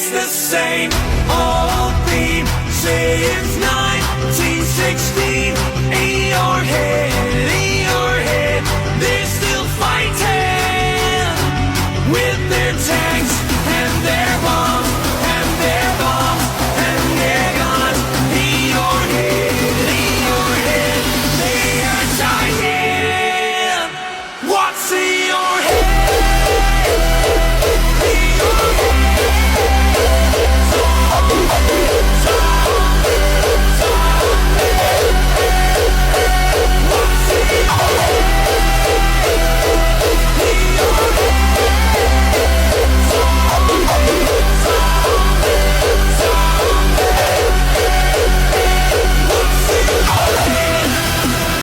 It's the same old theme since 1916. In your head, they're still fighting with their